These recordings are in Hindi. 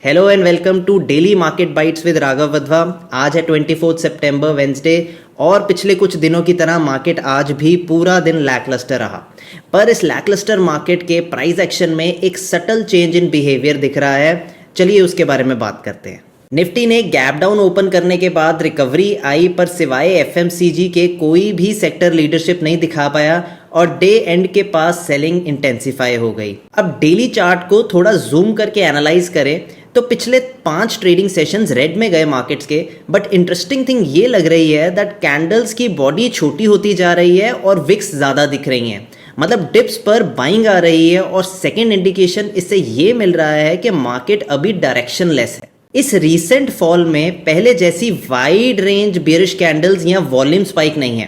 Hello and welcome to daily market bytes with Raghav Wadhwa. आज है 24 सितंबर वेंसडे और पिछले कुछ दिनों की तरह मार्केट आज भी पूरा दिन लैकलस्टर रहा। पर इस लैकलस्टर मार्केट के प्राइस एक्शन में एक सटल चेंज इन बिहेवियर दिख रहा है। चलिए उसके बारे में बात करते हैं। निफ्टी ने गैप डाउन ओपन करने के बाद रिकवरी आई, पर सिवाय एफएमसीजी के कोई भी सेक्टर लीडरशिप नहीं दिखा पाया और डे एंड के पास सेलिंग इंटेंसिफाई हो गई। अब डेली चार्ट को थोड़ा जूम करके एनालाइज करें तो पिछले 5 ट्रेडिंग सेशंस रेड में गए मार्केट्स के, बट इंटरेस्टिंग थिंग ये लग रही है दैट कैंडल्स की बॉडी छोटी होती जा रही है और विक्स ज़्यादा दिख रही हैं। मतलब डिप्स पर बाइंग आ रही है और सेकेंड इंडिकेशन इससे ये मिल रहा है कि मार्केट अभी डायरेक्शनलेस है। इस रीसेंट फॉल में पहले जैसी वाइड रेंज बेयरिश कैंडल्स या वॉल्यूम स्पाइक नहीं है।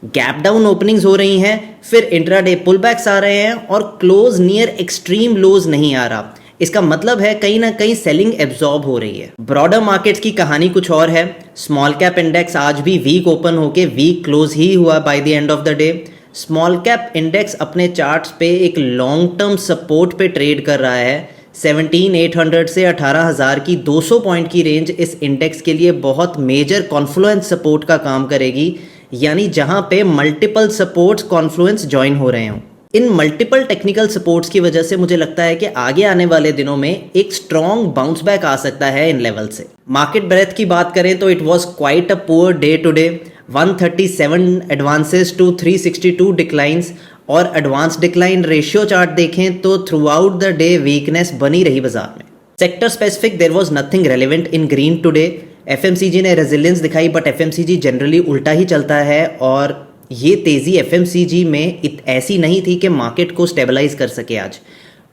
गैप डाउन ओपनिंग्स हो रही हैं, फिर इंट्राडे पुलबैक्स आ रहे हैं और क्लोज नियर एक्सट्रीम लोज नहीं आ रहा। इसका मतलब है कहीं ना कहीं सेलिंग एब्जॉर्ब हो रही है। ब्रॉडर मार्केट्स की कहानी कुछ और है। स्मॉल कैप इंडेक्स आज भी वीक ओपन होके वीक क्लोज ही हुआ by the end of the day. Small cap index अपने चार्ट्स पे एक लॉन्ग टर्म सपोर्ट पे ट्रेड कर रहा है। 17,800 से 18,000 की 200 पॉइंट की रेंज इस इंडेक्स के लिए बहुत मेजर कॉन्फ्लुएंस सपोर्ट का काम करेगी, यानी जहां पे मल्टीपल सपोर्ट्स कॉन्फ्लुएंस ज्वाइन हो रहे हों। इन मल्टीपल टेक्निकल सपोर्ट्स की वजह से मुझे लगता है कि आगे आने वाले दिनों में एक स्ट्रॉन्ग बाउंस बैक आ सकता है इन लेवल से। मार्केट ब्रेथ की बात करें तो it was quite a poor day today. 137 advances to 362 declines और एडवांस डिक्लाइन रेशियो चार्ट देखें तो throughout the day weakness बनी रही बाजार में। Sector specific there was nothing relevant in green today. FMCG ने रेजिलियंस दिखाई, बट एफएमसीजी जनरली उल्टा ही चलता है और ये तेजी एफएमसीजी में ऐसी नहीं थी कि मार्केट को स्टेबलाइज कर सके आज।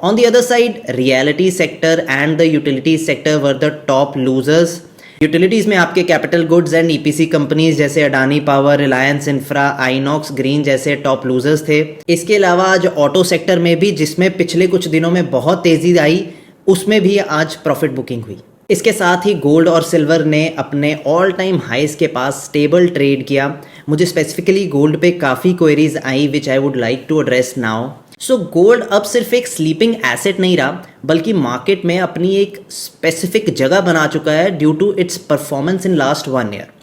On the other side realty sector and the utility sector were the top losers. Utilities में आपके capital goods and EPC companies जैसे Adani Power, Reliance Infra, Inox Green जैसे टॉप लूजर्स थे। इसके अलावा आज ऑटो सेक्टर में भी, जिसमें पिछले कुछ दिनों में बहुत तेजी आई, उसमें भी आज प्रॉफिट बुकिंग हुई। इसके साथ ही गोल्ड और सिल्वर ने अपने ऑल टाइम हाइज के पास स्टेबल ट्रेड किया। मुझे स्पेसिफिकली गोल्ड पे काफ़ी क्वेरीज आई which I would like to address now. So gold अब सिर्फ एक स्लीपिंग एसेट नहीं रहा, बल्कि मार्केट में अपनी एक स्पेसिफिक जगह बना चुका है due to its performance in last 1 year.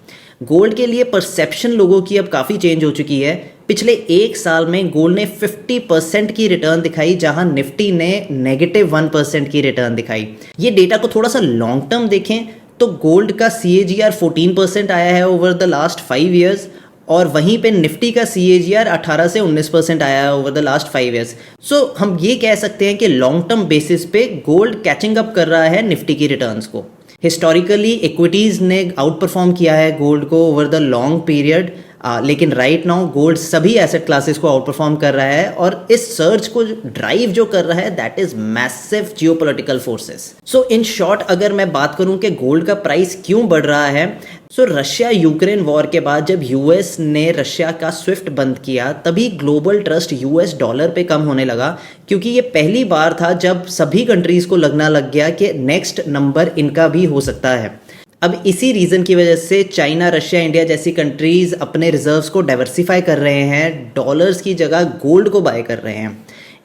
Gold के लिए परसेप्शन लोगों की अब काफ़ी चेंज हो चुकी है। पिछले 1 साल में गोल्ड ने 50% की रिटर्न दिखाई, जहां निफ्टी ने -1% की रिटर्न दिखाई। ये डेटा को थोड़ा सा लॉन्ग टर्म देखें तो गोल्ड का CAGR 14% आया है ओवर द लास्ट 5 ईयर्स और वहीं पे निफ्टी का CAGR 18 से 19% आया है ओवर द लास्ट 5 ईयर्स। सो हम ये कह सकते हैं कि लॉन्ग टर्म बेसिस पे गोल्ड कैचिंग अप कर रहा है निफ्टी की रिटर्न्स को। हिस्टोरिकली इक्विटीज़ ने आउट परफॉर्म किया है गोल्ड को ओवर द लॉन्ग पीरियड, लेकिन राइट नाउ गोल्ड सभी एसेट क्लासेस को आउट परफॉर्म कर रहा है और इस सर्च को ड्राइव जो कर रहा है that is massive geopolitical forces. So in short अगर मैं बात करूं कि गोल्ड का प्राइस क्यों बढ़ रहा है, सो रशिया यूक्रेन वॉर के बाद जब यूएस ने रशिया का स्विफ्ट बंद किया तभी ग्लोबल ट्रस्ट यूएस डॉलर पे कम होने लगा, क्योंकि ये पहली बार था जब सभी कंट्रीज को लगना लग गया कि नेक्स्ट नंबर इनका भी हो सकता है। अब इसी रीज़न की वजह से चाइना, रशिया, इंडिया जैसी कंट्रीज़ अपने रिजर्व्स को डाइवर्सिफाई कर रहे हैं, डॉलर्स की जगह गोल्ड को बाय कर रहे हैं।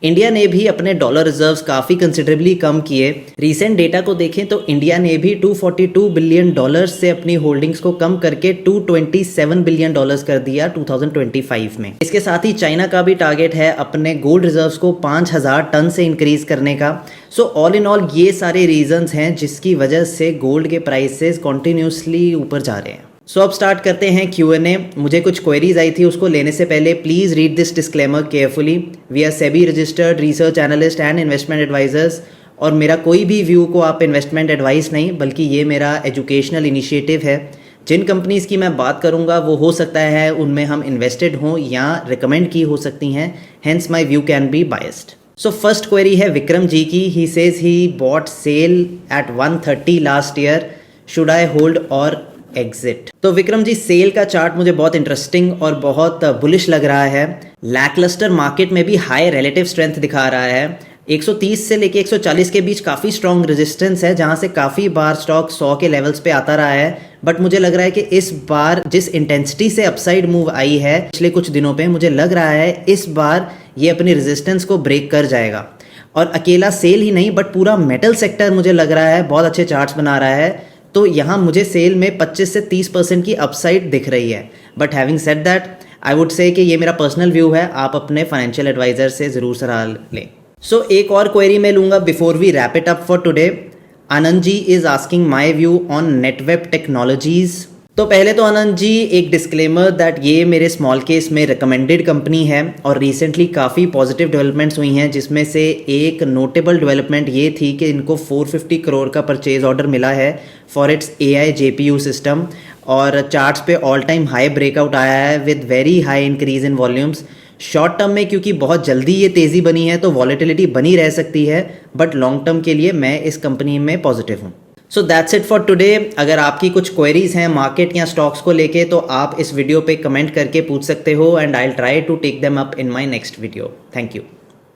इंडिया ने भी अपने डॉलर रिजर्व्स काफ़ी कंसिडरेबली कम किए। रीसेंट डेटा को देखें तो इंडिया ने भी $242 बिलियन से अपनी होल्डिंग्स को कम करके $227 बिलियन कर दिया 2025 में। इसके साथ ही चाइना का भी टारगेट है अपने गोल्ड रिजर्व्स को 5,000 टन से इंक्रीज करने का। सो ऑल इन ऑल ये सारे रीजंस हैं जिसकी वजह से गोल्ड के प्राइसेस कॉन्टिन्यूसली ऊपर जा रहे हैं। सो अब स्टार्ट करते हैं Q&A। मुझे कुछ क्वेरीज आई थी, उसको लेने से पहले please read this disclaimer carefully. We are SEBI registered research analyst and investment advisers और मेरा कोई भी व्यू को आप इन्वेस्टमेंट एडवाइस नहीं, बल्कि ये मेरा एजुकेशनल इनिशिएटिव है। जिन कंपनीज़ की मैं बात करूँगा वो हो सकता है उनमें हम इन्वेस्टेड हों या रिकमेंड की हो सकती हैं, hence my view can be biased. So first query है विक्रम जी की। He says he bought SAIL at 130 last year, should I hold और एग्जिट? तो विक्रम जी, सेल का चार्ट मुझे बहुत इंटरेस्टिंग और बहुत बुलिश लग रहा है। लैकलस्टर मार्केट में भी हाई रिलेटिव स्ट्रेंथ दिखा रहा है। 130 से लेके 140 के बीच काफ़ी स्ट्रॉन्ग रेजिस्टेंस है, जहां से काफ़ी बार स्टॉक 100 के लेवल्स पे आता रहा है। बट मुझे लग रहा है कि इस बार जिस इंटेंसिटी से अपसाइड मूव आई है पिछले कुछ दिनों पे, मुझे लग रहा है इस बार ये अपनी रेजिस्टेंस को ब्रेक कर जाएगा। और अकेला सेल ही नहीं बट पूरा मेटल सेक्टर मुझे लग रहा है बहुत अच्छे चार्ट्स बना रहा है। तो यहाँ मुझे सेल में 25 से 30% की अपसाइड दिख रही है। But having said that I would say कि ये मेरा पर्सनल व्यू है, आप अपने फाइनेंशियल एडवाइजर से ज़रूर सलाह लें। सो एक और क्वेरी मैं लूँगा before we wrap it up for today. Anand ji is asking my view on Netweb Technologies. तो पहले तो आनंद जी एक डिस्क्लेमर दैट ये मेरे स्मॉल केस में रिकमेंडेड कंपनी है और रिसेंटली काफ़ी पॉजिटिव डेवलपमेंट्स हुई हैं, जिसमें से एक नोटेबल डेवलपमेंट ये थी कि इनको 450 करोड़ का परचेज ऑर्डर मिला है for its AI GPU system और चार्ट्स पे ऑल टाइम हाई ब्रेकआउट आया है with very high increase in volumes. Short term में क्योंकि बहुत जल्दी ये तेज़ी बनी है तो वॉलेटिलिटी बनी रह सकती है, बट लॉन्ग टर्म के लिए मैं इस कंपनी में पॉजिटिव हूँ। So that's it for today. अगर आपकी कुछ क्वेरीज हैं मार्केट या स्टॉक्स को लेके तो आप इस वीडियो पे कमेंट करके पूछ सकते हो and I will try to take them up in my next video. Thank you.